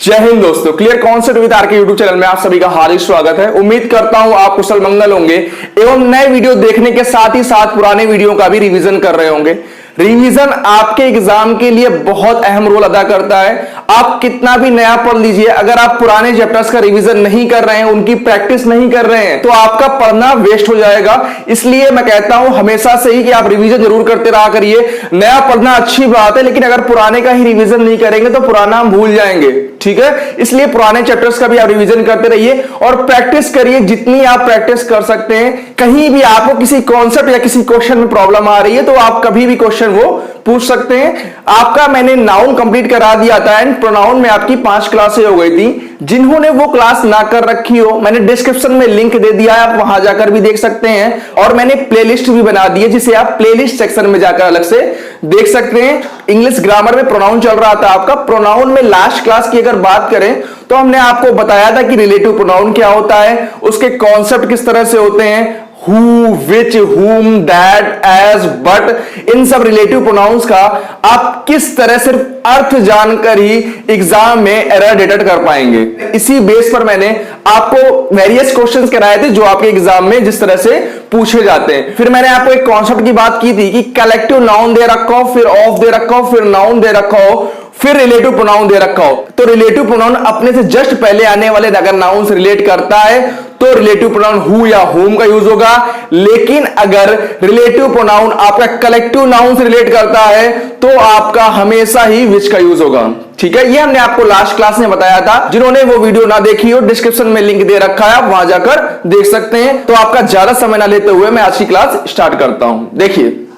जय हिंद दोस्तों, clear concept with are के यूट्यूब चैनल में आप सभी का हार्दिक स्वागत है। उम्मीद करता हूं आप कुशल मंगल होंगे एवं नए वीडियो देखने के साथ ही साथ पुराने वीडियो का भी रिवीजन कर रहे होंगे। रिवीजन आपके एग्जाम के लिए बहुत अहम रोल अदा करता है। आप कितना भी नया पढ़ लीजिए, अगर आप पुराने चैप्टर्स का रिवीजन नहीं कर रहे हैं, उनकी प्रैक्टिस नहीं कर रहे हैं, तो आपका पढ़ना वेस्ट हो जाएगा। इसलिए मैं कहता हूं हमेशा से ही कि आप रिवीजन जरूर करते रहा करिए। नया पढ़ना अच्छी बात है, लेकिन अगर पुराने का ही रिवीजन नहीं करेंगे तो पुराना हम भूल जाएंगे। ठीक है, इसलिए पुराने चैप्टर्स का भी आप रिवीजन करते रहिए और प्रैक्टिस करिए जितनी आप प्रैक्टिस कर सकते हैं। कहीं भी आपको किसी कॉन्सेप्ट या किसी क्वेश्चन में प्रॉब्लम आ रही है तो आप कभी भी क्वेश्चन वो पूछ सकते हैं। आपका मैंने नाउन कंप्लीट करा दिया था एंड प्रोनाउन में आपकी 5 क्लासें हो गई थी। जिन्होंने वो क्लास ना कर रखी हो, मैंने डिस्क्रिप्शन में लिंक दे दिया है, आप वहां जाकर भी देख सकते हैं। और मैंने प्लेलिस्ट भी बना दी है जिसे आप प्लेलिस्ट सेक्शन में जाकर अलग से देख सकते हैं। इंग्लिश ग्रामर में प्रोनाउन चल रहा था आपका। प्रोनाउन में लास्ट क्लास की अगर बात करें तो हमने आपको बताया था कि रिलेटिव प्रोनाउन क्या होता है, उसके कॉन्सेप्ट किस तरह से होते हैं, who, which, whom, that, as, but, इन सब रिलेटिव प्रोनाउंस का आप किस तरह सिर्फ अर्थ जानकर ही एग्जाम में एरर डिटेक्ट कर पाएंगे। इसी बेस पर मैंने आपको वेरियस क्वेश्चंस कराए थे जो आपके एग्जाम में जिस तरह से पूछे जाते हैं। फिर मैंने आपको एक कॉन्सेप्ट की बात की थी कि कलेक्टिव नाउन दे रखा हो, फिर ऑफ दे रखा हो, फिर नाउन दे रखा हो, फिर रिलेटिव प्रोनाउन दे रखा हो। तो रिलेटिव प्रोनाउन अपने से जस्ट पहले आने वाले अगर नाउन से रिलेट करता है तो रिलेटिव प्रोनाउन हु या होम का यूज होगा। लेकिन अगर रिलेटिव प्रोनाउन आपका कलेक्टिव नाउन से रिलेट करता है तो आपका हमेशा ही विच का यूज होगा। ठीक है, ये हमने आपको लास्ट क्लास में बताया था। जिन्होंने वो वीडियो ना देखी हो, डिस्क्रिप्शन में लिंक दे रखा है, आप वहां जाकर देख सकते हैं। तो आपका ज्यादा समय ना लेते हुए मैं आज की क्लास स्टार्ट करता हूं।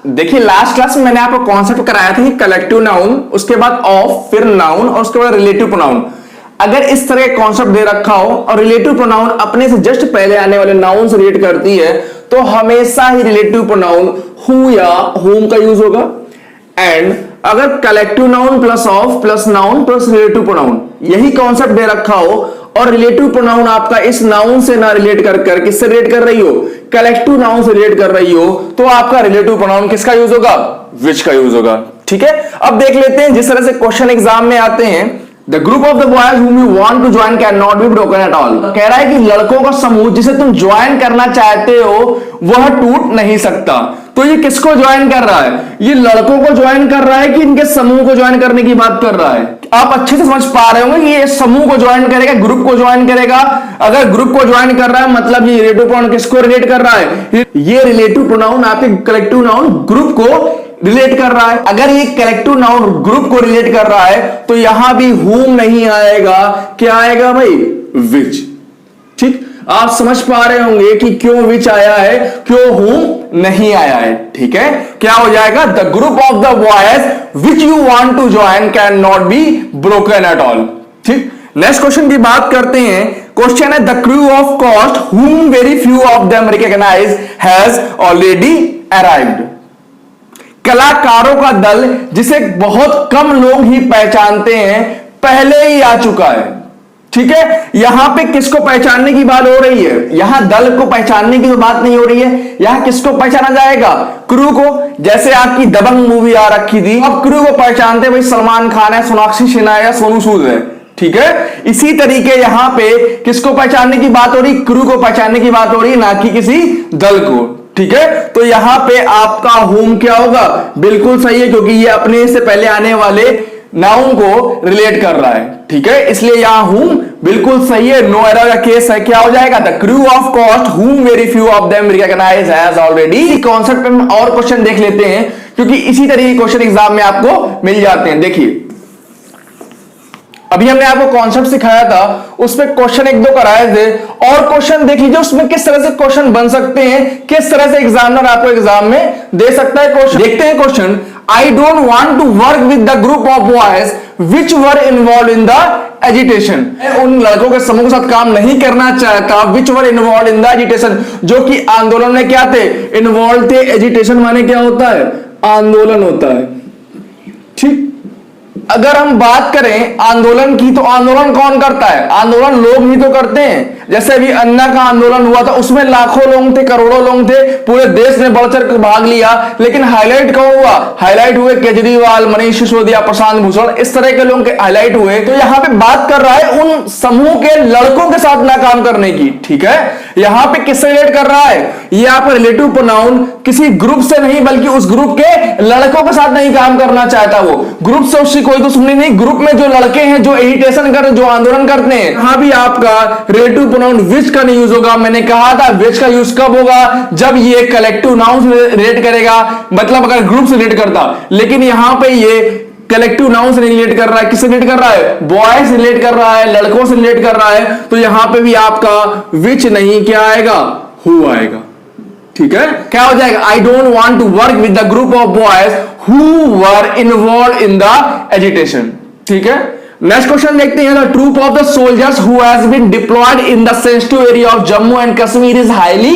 देखिए लास्ट क्लास में मैंने आपको कॉन्सेप्ट कराया था कि कलेक्टिव नाउन, उसके बाद ऑफ, फिर नाउन और उसके बाद रिलेटिव प्रोनाउन। अगर इस तरह का कॉन्सेप्ट दे रखा हो और रिलेटिव प्रोनाउन अपने से जस्ट पहले आने वाले नाउन से रिलेट करती है तो हमेशा ही रिलेटिव प्रोनाउन हु या होम का यूज होगा। एंड अगर collective noun plus of plus noun plus relative pronoun यही कॉन्सेप्ट दे रखा हो और रिलेटिव प्रोनाउन आपका इस नाउन से ना रिलेट कर किससे रिलेट कर रही हो, कलेक्टिव नाउन से रिलेट कर रही हो, तो आपका रिलेटिव प्रोनाउन किसका यूज होगा, विच का यूज होगा। ठीक है, अब देख लेते हैं जिस तरह से क्वेश्चन एग्जाम में आते हैं। The group of the boys whom you want to join cannot be broken at all। कह रहा है कि लड़कों का समूह जिसे तुम ज्वाइन करना चाहते हो वह टूट नहीं सकता। तो ये किसको ज्वाइन कर रहा है, ये लड़कों को ज्वाइन कर रहा है कि इनके समूह को ज्वाइन करने की बात कर रहा है। आप अच्छे से समझ पा रहे होंगे कि ये समूह को ज्वाइन करेगा, ग्रुप को ज्वाइन करेगा। अगर ग्रुप को ज्वाइन कर रहा है मतलब ये रिलेटिव प्रोनाउन किसको रिलेट कर रहा है, ये रिलेटिव प्रोनाउन आपके कलेक्टिव नाउन ग्रुप को रिलेट कर रहा है। अगर ये कलेक्टिव नाउन ग्रुप को रिलेट कर रहा है तो यहां भी whom नहीं आएगा, क्या आएगा भाई, which। ठीक, आप समझ पा रहे होंगे कि क्यों which आया है, क्यों whom नहीं आया है। ठीक है, क्या हो जाएगा, the group of the boys which you want to join can not be broken at all. ठीक, नेक्स्ट क्वेश्चन की बात करते हैं। क्वेश्चन है the crew of cost whom very few of them recognize has already arrived। कलाकारों का दल जिसे बहुत कम लोग ही पहचानते हैं पहले ही आ चुका है। ठीक है, यहां पे किसको पहचानने की बात हो रही है, यहां दल को पहचानने की तो बात नहीं हो रही है। यहां किसको पहचाना जाएगा, क्रू को। जैसे आपकी दबंग मूवी आ रखी थी, अब क्रू को पहचानते भाई सलमान खान है, सोनाक्षी सिन्हा है या सोनू सूद है। ठीक है, इसी तरीके यहां पे किसको पहचानने की बात हो रही, क्रू को पहचानने की बात हो रही है, ना कि किसी दल को। ठीक है, तो यहां पे आपका होम क्या होगा, बिल्कुल सही है, क्योंकि ये अपने से पहले आने वाले नाउन को रिलेट कर रहा है। ठीक है, इसलिए यहां होम बिल्कुल सही है, नो एरर का केस है। क्या हो जाएगा, the crew of cost whom very few of them recognize as already। इसी कॉन्सेप्ट पे हम और क्वेश्चन देख लेते हैं क्योंकि इसी तरीके के क्वेश्चन एग्जाम में आपको मिल जाते हैं। देखिए अभी हमने आपको कॉन्सेप्ट सिखाया था, उसमें क्वेश्चन एक दो कराए थे और क्वेश्चन देख लीजिए उसमें किस तरह से क्वेश्चन बन सकते हैं, किस तरह से एग्जामिनर आपको एग्जाम में दे सकता है क्वेश्चन। देखते हैं question, I don't want to work with the group of boys which were involved in the agitation. उन लड़कों के समूह के साथ काम नहीं करना चाहता, विच were involved in the agitation, जो कि आंदोलन में क्या थे, इन्वॉल्व थे। एजिटेशन माने क्या होता है, आंदोलन होता है। ठीक, अगर हम बात करें आंदोलन की तो आंदोलन कौन करता है, आंदोलन लोग ही तो करते हैं। जैसे अभी अन्ना का आंदोलन हुआ था, उसमें लाखों लोग थे, करोड़ों लोग थे, पूरे देश ने बढ़ चढ़ कर भाग लिया, लेकिन हाईलाइट कौन हुआ? हाईलाइट हुए केजरीवाल, मनीष सिसोदिया, प्रशांत भूषण, इस तरह के लोग हाईलाइट हुए। तो यहां पे बात कर रहा है उन समूह के लड़कों के साथ ना काम करने की, ठीक है। यहां पे किससे रिलेट कर रहा है? ये आप रिलेटिव प्रोनाउन किसी ग्रुप से नहीं, बल्कि उस ग्रुप के लड़कों के साथ नहीं काम करना चाहता वो। ग्रुप से उसकी कोई दुश्मनी नहीं, ग्रुप में जो लड़के हैं, जो एजिटेशन कर, जो आंदोलन करते हैं, यहां भी आपका रिलेटिव प्रोनाउन विच का नहीं यूज होगा। मैंने कहा था विच का यूज कब होगा? जब ये कलेक्टिव नाउन से रिलेट करेगा, मतलब अगर ग्रुप से रिलेट करता। लेकिन यहां पे ये कलेक्टिव नाउन से रिलेट कर रहा है। किससे रिलेट कर रहा है? बॉय से रिलेट कर रहा है, लड़कों से रिलेट कर रहा है। तो यहां पे भी आपका विच नहीं, क्या आएगा? हु आएगा, ठीक है। क्या हो जाएगा? I don't want to work with the group of boys who were involved in the agitation, ठीक है। नेक्स्ट क्वेश्चन देखते हैं। The troop of the soldiers who has been deployed in the sensitive area of Jammu and Kashmir is highly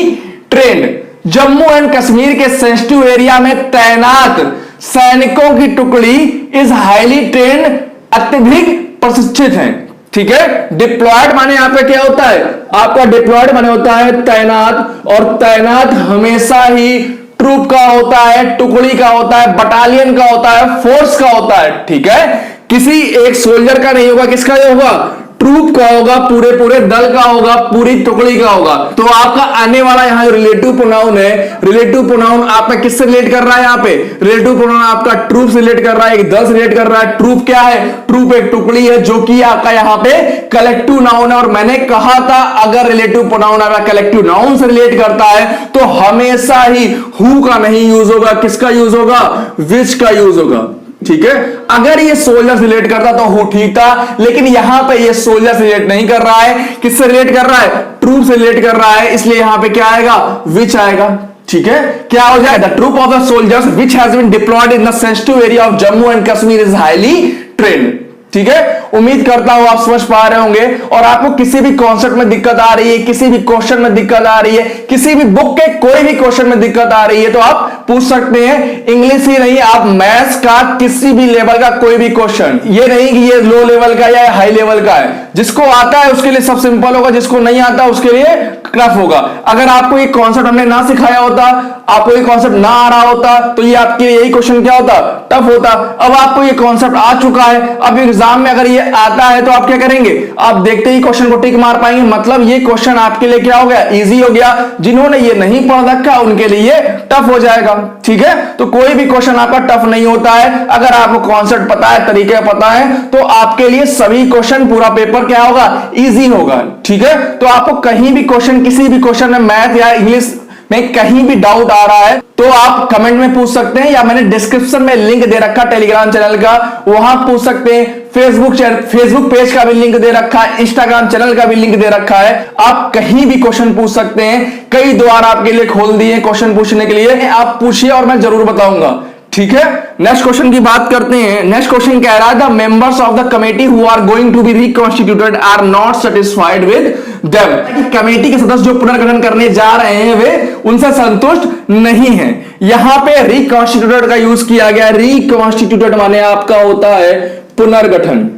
trained. Jammu and Kashmir के sensitive area में तैनात सैनिकों की टुकड़ी इज हाईली ट्रेंड, अत्यधिक प्रशिक्षित है, ठीक है। डिप्लॉयड माने यहां पे क्या होता है? आपका डिप्लॉयड माने होता है तैनात, और तैनात हमेशा ही ट्रूप का होता है, टुकड़ी का होता है, बटालियन का होता है, फोर्स का होता है, ठीक है। किसी एक सोल्जर का नहीं होगा, किसका होगा? ट्रूप का होगा, पूरे पूरे दल का होगा, पूरी टुकड़ी का होगा। तो आपका आने वाला यहां रिलेटिव प्रोनाउन है, रिलेटिव प्रोनाउन आपका किससे रिलेट कर रहा है? यहां पे रिलेटिव प्रोनाउन आपका ट्रूप से रिलेट कर रहा है, एक दल से रिलेट कर रहा है। ट्रूप क्या है? ट्रूप एक टुकड़ी है, जो कि आपका यहां पे कलेक्टिव नाउन है। और मैंने कहा था अगर रिलेटिव प्रोनाउन अगर कलेक्टिव नाउन से रिलेट करता है तो हमेशा ही हु का नहीं यूज होगा, किसका यूज होगा? विच का यूज होगा, ठीक है। अगर ये सोल्जर से रिलेट करता तो हु ठीक था, लेकिन यहां पे ये सोल्जर से रिलेट नहीं कर रहा है। किससे रिलेट कर रहा है? ट्रूप से रिलेट कर रहा है, इसलिए यहां पे क्या आएगा? विच आएगा, ठीक है। क्या हो जाएगा? The troop of the soldiers which has been deployed in the sensitive area of Jammu and Kashmir is highly trained, ठीक है। उम्मीद करता हूं आप समझ पा रहे होंगे। और आपको किसी भी कॉन्सेप्ट में दिक्कत आ रही है, किसी भी क्वेश्चन में दिक्कत आ रही है, किसी भी बुक के कोई भी क्वेश्चन में दिक्कत आ रही है, तो आप पूछ सकते हैं। इंग्लिश ही नहीं, आप मैथ्स का किसी भी लेवल का कोई भी क्वेश्चन, ये नहीं कि ये लो लेवल का या हाई लेवल का है। जिसको आता है उसके लिए सब सिंपल होगा, जिसको नहीं आता उसके लिए टफ होगा। अगर आपको ये कॉन्सेप्ट हमने ना सिखाया होता, आपको ये कॉन्सेप्ट ना आ रहा होता, तो ये आपके लिए यही क्वेश्चन क्या होता? टफ होता। अब आपको ये कॉन्सेप्ट आ चुका है, अब एग्जाम में अगर ये आता है तो आप क्या करेंगे? आप देखते ही क्वेश्चन को टिक मार पाएंगे, मतलब ये क्वेश्चन आपके लिए क्या हो गया? इजी हो गया। जिन्होंने ये नहीं पढ़ रखा उनके लिए टफ हो जाएगा, ठीक है। तो कोई भी क्वेश्चन आपका टफ नहीं होता है। अगर आपको कॉन्सेप्ट पता है, तरीके पता है, तो आपके लिए सभी क्वेश्चन, पूरा पेपर क्या होगा? इजी होगा, ठीक है। तो आपको कहीं भी क्वेश्चन, किसी भी क्वेश्चन में मैथ या इंग्लिश में कहीं भी डाउट आ रहा है तो आप कमेंट में पूछ सकते हैं, या मैंने डिस्क्रिप्शन में लिंक दे रखा टेलीग्राम चैनल का, वहां पूछ सकते हैं। फेसबुक पेज का भी लिंक दे रखा है, इंस्टाग्राम चैनल का भी लिंक दे रखा है। आप कहीं भी क्वेश्चन पूछ सकते हैं। कई द्वार आपके लिए खोल दिए क्वेश्चन पूछने के लिए, आप पूछिए और मैं जरूर बताऊंगा, ठीक है। नेक्स्ट क्वेश्चन की बात करते हैं। नेक्स्ट क्वेश्चन कह रहा है the members of the committee who are going to be reconstituted are not satisfied with them. Committee के सदस्य जो पुनर्गठन करने जा रहे हैं वे उनसे संतुष्ट नहीं है। यहां पे रिकॉन्स्टिट्यूटेड का यूज किया गया। रिकॉन्स्टिट्यूटेड माने आपका होता है पुनर्गठन,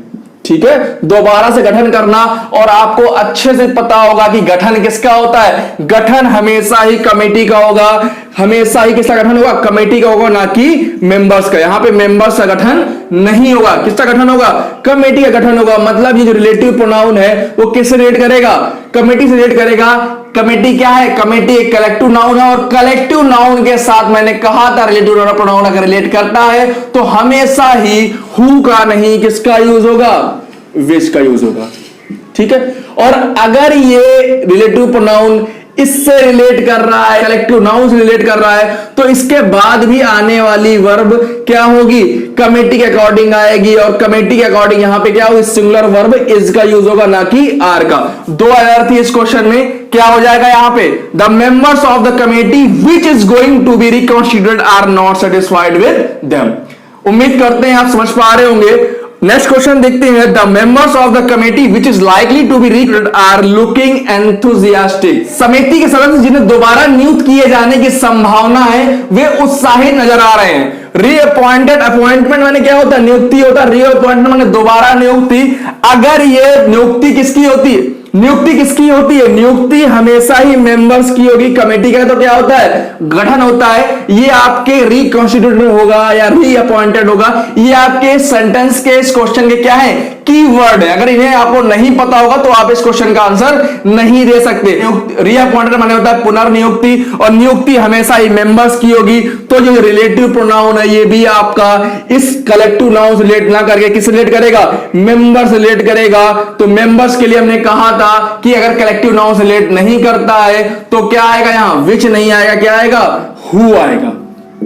ठीक है, दोबारा से गठन करना। और आपको अच्छे से पता होगा कि गठन किसका होता है? गठन हमेशा ही कमेटी का होगा, हमेशा ही किसका गठन होगा? कमेटी का होगा, ना कि मेंबर्स का। यहां पे मेंबर्स का गठन नहीं होगा, किसका गठन होगा? कमेटी का गठन होगा। मतलब ये जो रिलेटिव प्रोनाउन है वो किससे रिलेट करेगा? कमेटी से रिलेट करेगा। कमेटी क्या है? कमेटी एक कलेक्टिव नाउन है, और कलेक्टिव नाउन के साथ मैंने कहा था रिलेटिव प्रोनाउन अगर रिलेट करता है तो हमेशा ही हु का नहीं, किसका यूज होगा? विच का यूज होगा, ठीक है। और अगर ये रिलेटिव प्रोनाउन इससे रिलेट कर रहा है, कलेक्टिव नाउन से रिलेट कर रहा है, तो इसके बाद भी आने वाली वर्ब क्या होगी? कमेटी के अकॉर्डिंग आएगी। और कमेटी के अकॉर्डिंग यहां पे क्या होगी? सिंगुलर वर्ब इज का यूज होगा, ना कि आर का। दो एरर थी इस क्वेश्चन में, क्या हो जाएगा यहां पे? The members of the committee which is going to be reconstituted are not satisfied with them. उम्मीद करते हैं आप समझ पा रहे होंगे। नेक्स्ट क्वेश्चन देखते हैं। The members of the committee which is likely to be recruited are looking enthusiastic. समिति के सदस्य जिन्हें दोबारा नियुक्त किए जाने की संभावना है वे उत्साहित नजर आ रहे हैं। रीअपॉइंटेड, अपॉइंटमेंट माने क्या होता है? नियुक्ति होता है। रीअपॉइंटमेंट माने दोबारा नियुक्ति। अगर ये नियुक्ति किसकी होती है? नियुक्ति किसकी होती है? नियुक्ति हमेशा ही मेंबर्स की होगी। कमेटी का तो क्या होता है? गठन होता है। ये आपके रिकॉन्स्टिट्यूटेड होगा या रीअपॉइंटेड होगा। ये आपके सेंटेंस के इस क्वेश्चन के क्या है? कीवर्ड है। अगर इन्हें आपको नहीं पता होगा तो आप इस क्वेश्चन का आंसर नहीं दे सकते। रीअपॉइंटेड माने होता है पुनर्नियुक्ति, और नियुक्ति हमेशा ही मेंबर्स की होगी। तो जो रिलेटिव प्रोनाउन है ये भी आपका इस कलेक्टिव नाउन से रिलेट ना करके किस रिलेट करेगा? मेंबर्स रिलेट करेगा। तो मेंबर्स के लिए हमने कहा था कि अगर कलेक्टिव नाउन से रिलेट नहीं करता है तो क्या आएगा? यहां विच नहीं आएगा, क्या आएगा? हु आएगा।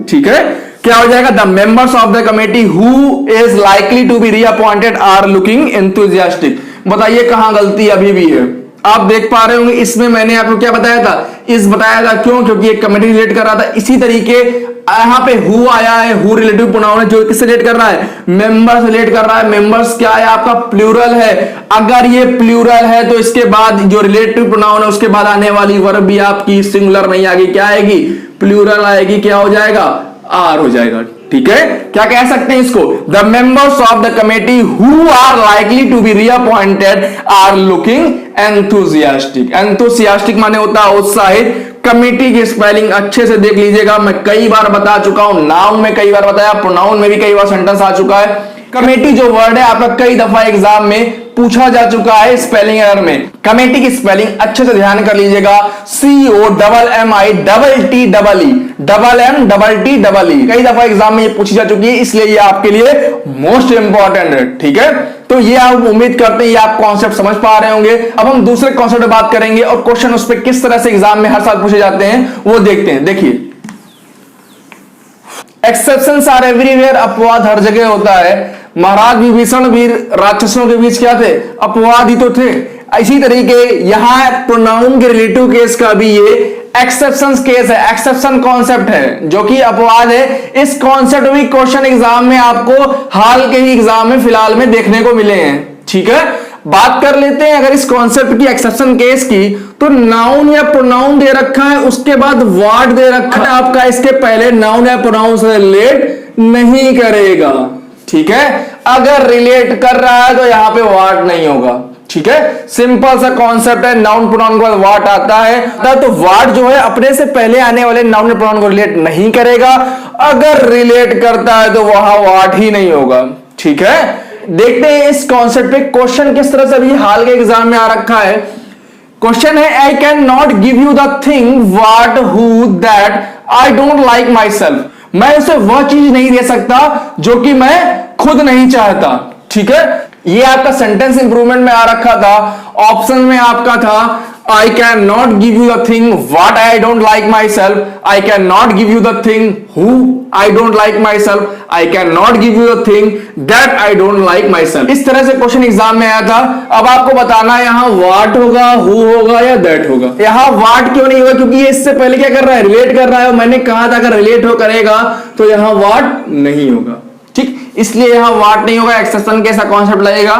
ठीक है, क्या हो जाएगा? The members of the committee who is likely to be reappointed are looking enthusiastic. बताइए कहां गलती अभी भी है? आप देख पा रहे होंगे इसमें मैंने आपको क्या बताया था? इस बताया था। क्यों? क्योंकि एक कमेटी रिलेट कर रहा था। इसी तरीके यहां पे हु आया है, हु रिलेटिव प्रोनाउन है जो किससे रिलेट कर रहा है? मेंबर्स रिलेट कर रहा है। मेंबर्स क्या है? आपका प्लूरल है। अगर ये प्लूरल है तो इसके बाद जो रिलेटिव प्रोनाउन है उसके बाद आने वाली वर्ब भी आपकी सिंगुलर नहीं आएगी, क्या आएगी? प्लूरल आएगी। क्या हो जाएगा? आर हो जाएगा। ठीक है, क्या कह सकते हैं इसको? The members of the committee who are likely to be reappointed are looking enthusiastic. Enthusiastic माने होता है उत्साहित। कमेटी की स्पेलिंग अच्छे से देख लीजिएगा, मैं कई बार बता चुका हूं। नाउन में कई बार बताया, प्रोनाउन में भी कई बार सेंटेंस आ चुका है। कमेटी जो वर्ड है आपका कई दफा एग्जाम में पूछा जा चुका है स्पेलिंग एरर में। कमेटी की स्पेलिंग अच्छे से ध्यान कर लीजिएगा, COMMI-EEMM-T-E-E। कई दफा एग्जाम में ये पूछी जा चुकी है, इसलिए ये आपके लिए मोस्ट इंपॉर्टेंट है। ठीक है, तो ये आप उम्मीद करते हैं ये आप कॉन्सेप्ट समझ पा रहे होंगे। अब हम दूसरे कॉन्सेप्ट पर बात करेंगे और क्वेश्चन उस पर किस तरह से एग्जाम में हर साल पूछे जाते हैं वो देखते हैं। देखिए, एक्सेप्शंस आर एवरीवेयर। अपवाद हर जगह होता है। महाराज विभीषण भी राक्षसों के बीच क्या थे? अपवाद ही तो थे। इसी तरीके यहां प्रोनाउन के रिलेटिव केस का भी ये एक्सेप्शन केस है। एक्सेप्शन कॉन्सेप्ट है जो कि अपवाद है। इस कॉन्सेप्ट भी क्वेश्चन एग्जाम में आपको हाल के ही एग्जाम में फिलहाल में देखने को मिले हैं। ठीक है, बात कर लेते हैं अगर इस कॉन्सेप्ट की एक्सेप्शन केस की, तो नाउन या प्रोनाउन दे रखा है, उसके बाद वर्ड दे रखा है आपका, इसके पहले नाउन या प्रोनाउन से रिलेट नहीं करेगा। ठीक है, अगर रिलेट कर रहा है तो यहां पे वर्ड नहीं होगा। ठीक है, सिंपल सा कॉन्सेप्ट है। नाउन प्रोनाउन के बाद वर्ड आता है तो वर्ड जो है अपने से पहले आने वाले नाउन प्रोनाउन को रिलेट नहीं करेगा। अगर रिलेट करता है तो वहां वर्ड ही नहीं होगा। ठीक है, देखते हैं इस कॉन्सेप्ट पे क्वेश्चन किस तरह से अभी हाल के एग्जाम में आ रखा है। क्वेश्चन है, I can not give you the thing what who that I don't like my self. मैं उसे वह चीज नहीं दे सकता जो कि मैं खुद नहीं चाहता। ठीक है, ये आपका सेंटेंस इंप्रूवमेंट में आ रखा था। ऑप्शन में आपका था I can not give you the thing what I don't like my self, I can not give you the thing who I don't like my self, I can not give you the thing that I don't like my self. इस तरह से question exam में आया था। अब आपको बताना है यहां व्हाट होगा, हु होगा या दैट होगा। यहां व्हाट क्यों नहीं होगा? क्योंकि ये इससे पहले क्या कर रहा है? रिलेट कर रहा है। मैंने कहा था अगर रिलेट हो करेगा तो यहां व्हाट नहीं होगा। ठीक, इसलिए यहां व्हाट नहीं होगा। एक्सेप्शन कैसा कॉन्सेप्ट लगेगा।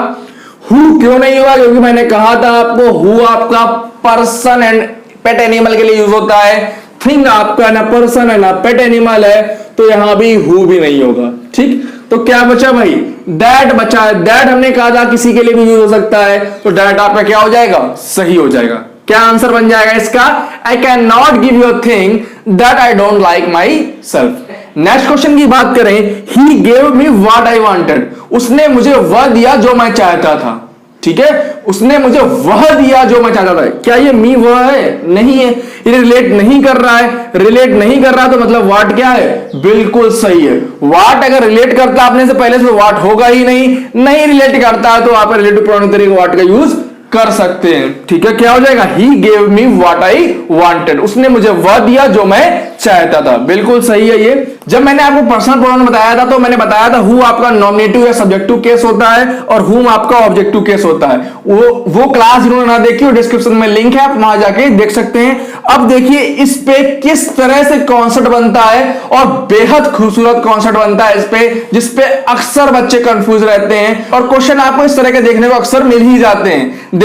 हु क्यों नहीं होगा? क्योंकि मैंने कहा था आपको हु आपका पर्सन एंड पेट एनिमल के लिए यूज होता है। थिंग आपका ना पर्सन है ना पेट एनिमल है, तो यहां भी हु भी नहीं होगा। ठीक, तो क्या बचा भाई? दैट बचा है। दैट हमने कहा था किसी के लिए भी यूज हो सकता है, तो दैट आपका क्या हो जाएगा? सही हो जाएगा। क्या आंसर बन जाएगा इसका? I can not give you thing that I don't like my self. Next question की बात करें, he gave me what I wanted. उसने मुझे वह दिया जो मैं चाहता था। ठीक है, उसने मुझे वह दिया जो मैं चाहता था। क्या ये मी वह है? नहीं है। ये रिलेट नहीं कर रहा है। रिलेट नहीं कर रहा तो मतलब व्हाट क्या है? बिल्कुल सही है। व्हाट अगर रिलेट करता आपने से पहले से व्हाट होगा ही नहीं। नहीं रिलेट करता है तो आप रिलेटिव प्रोनाउन तरीके व्हाट का यूज कर सकते हैं। ठीक है, क्या हो जाएगा? He gave me what I wanted. उसने मुझे वह दिया जो मैं चाहता था। बिल्कुल सही है ये। जब मैंने आपको पर्सनल प्रोनाउन बताया था तो मैंने बताया था हु आपका नॉमिनेटिव या सब्जेक्टिव केस होता है और हुम आपका ऑब्जेक्टिव केस होता है। वो क्लास जिन्होंने ना देखी हो डिस्क्रिप्शन में लिंक है, आप वहां जाके देख सकते हैं। अब देखिए इस पे किस तरह से कॉन्सेप्ट बनता है और बेहद खूबसूरत कॉन्सेप्ट बनता है इस पे, जिसपे अक्सर बच्चे कंफ्यूज रहते हैं और क्वेश्चन आपको इस तरह के देखने को अक्सर मिल ही जाते हैं।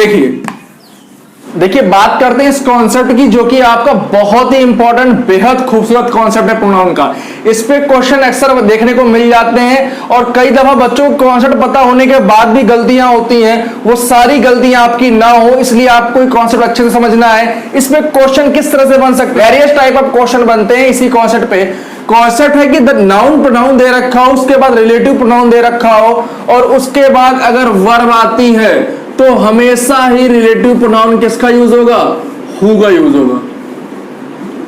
देखिए बात करते हैं इस कॉन्सेप्ट की जो कि आपका बहुत ही इंपॉर्टेंट बेहद खूबसूरत कॉन्सेप्ट है प्रोनाउन का। इस पे क्वेश्चन अक्सर देखने को मिल जाते हैं और कई दफा बच्चों को कॉन्सेप्ट पता होने के बाद भी गलतियां होती हैं। वो सारी गलतियां आपकी ना हो, इसलिए आपको कॉन्सेप्ट अच्छे से समझना है। इस पे क्वेश्चन किस तरह से बन सकते हैं, वेरियस टाइप ऑफ क्वेश्चन बनते हैं इसी कॉन्सेप्ट पे। कॉन्सेप्ट है कि द नाउन प्रोनाउन दे रखा हो, उसके बाद रिलेटिव प्रोनाउन दे रखा हो और उसके बाद अगर वर्ब आती है तो हमेशा ही रिलेटिव प्रोनाउन किसका यूज होगा, हु का यूज होगा।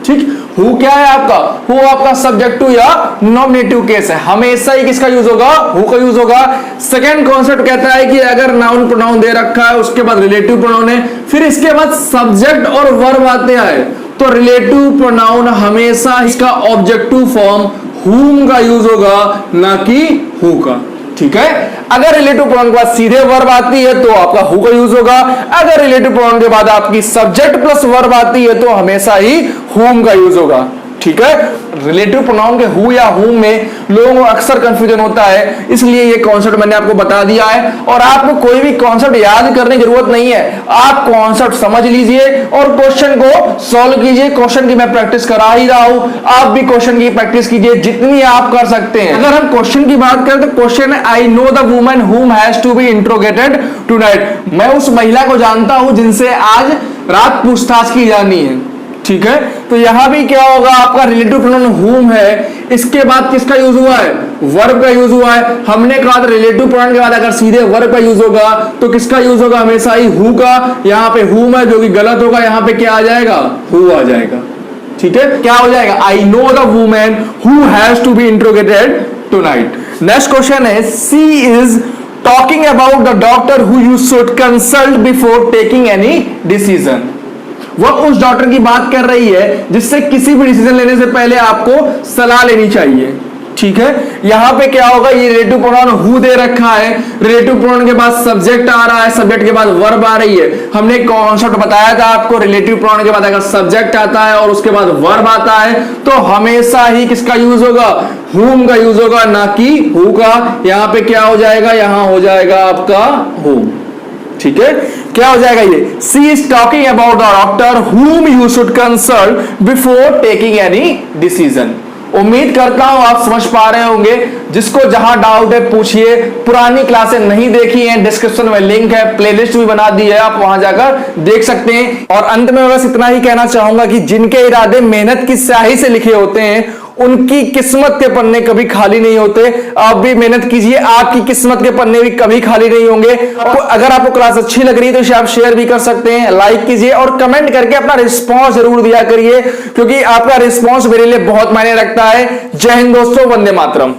ठीक, हु क्या है आपका, हु आपका सब्जेक्टिव या नॉमिनेटिव केस है, हमेशा ही किसका यूज होगा, हु का यूज होगा। सेकंड कॉन्सेप्ट कहता है कि अगर नाउन प्रोनाउन दे रखा है उसके बाद रिलेटिव प्रोनाउन है, फिर इसके बाद सब्जेक्ट और वर्ब आते हैं तो रिलेटिव प्रोनाउन हमेशा इसका ऑब्जेक्टिव फॉर्म हुम का यूज होगा, ना कि हु का। ठीक है, अगर रिलेटिव प्रोनाउन के बाद सीधे वर्ब आती है तो आपका हु का यूज होगा। अगर रिलेटिव प्रोनाउन के बाद आपकी सब्जेक्ट प्लस वर्ब आती है तो हमेशा ही हुम का यूज होगा। ठीक है, रिलेटिव प्रोनाउन के हु या हुम में लोगों को अक्सर कंफ्यूजन होता है, इसलिए ये कॉन्सेप्ट मैंने आपको बता दिया है। और आपको कोई भी कॉन्सेप्ट याद करने की जरूरत नहीं है, आप कॉन्सेप्ट समझ लीजिए और क्वेश्चन को सॉल्व कीजिए। क्वेश्चन की मैं प्रैक्टिस करा ही रहा हूं, आप भी क्वेश्चन की प्रैक्टिस कीजिए जितनी आप कर सकते हैं। अगर हम क्वेश्चन की बात करें तो क्वेश्चन है, आई नो द वुमन हुम has to be interrogated tonight. मैं उस महिला को जानता हूं जिनसे आज रात पूछताछ की जानी है। ठीक है, तो यहां भी क्या होगा, आपका रिलेटिव प्रोनाउन हुम है, इसके बाद किसका यूज हुआ है, वर्ब का यूज हुआ है। हमने कहा था रिलेटिव प्रोनाउन के बाद अगर सीधे वर्ब का यूज होगा तो किसका यूज होगा, हमेशा ही हु का। यहां पे हुम है जो कि गलत होगा, यहां पे क्या आ जाएगा, हु आ जाएगा। ठीक है, क्या हो जाएगा, I know the woman who has to be interrogated tonight. Next question है, she is talking about the doctor who you should consult before taking any decision. वह उस डॉक्टर की बात कर रही है जिससे किसी भी डिसीजन लेने से पहले आपको सलाह लेनी चाहिए। ठीक है, यहां पे क्या होगा, ये रिलेटिव प्रोनाउन हु दे रखा है, रिलेटिव प्रोनाउन के बाद सब्जेक्ट आ रहा है, सब्जेक्ट के बाद वर्ब आ रही है। हमने कॉन्सेप्ट बताया था आपको, रिलेटिव प्रोनाउन के बाद अगर सब्जेक्ट आता है और उसके बाद वर्ब आता है तो हमेशा ही किसका यूज होगा, हुम का यूज होगा, ना कि हु का। यहां पे क्या हो जाएगा, यहां हो जाएगा आपका हुम। ठीक है, क्या हो जाएगा ये, she is talking about the doctor whom you should consult before taking any decision. उम्मीद करता हूं आप समझ पा रहे होंगे। जिसको जहां डाउट है पूछिए, पुरानी क्लासें नहीं देखी हैं डिस्क्रिप्शन में लिंक है, प्लेलिस्ट भी बना दी है, आप वहां जाकर देख सकते हैं। और अंत में बस इतना ही कहना चाहूंगा कि जिनके इरादे मेहनत की स्याही से लिखे होते हैं उनकी किस्मत के पन्ने कभी खाली नहीं होते। आप भी मेहनत कीजिए, आपकी किस्मत के पन्ने भी कभी खाली नहीं होंगे। अगर आपको क्लास अच्छी लग रही है तो इसे आप शेयर भी कर सकते हैं, लाइक कीजिए और कमेंट करके अपना रिस्पॉन्स जरूर दिया करिए, क्योंकि आपका रिस्पॉन्स मेरे लिए बहुत मायने रखता है। जय हिंद दोस्तों, वंदे मातरम।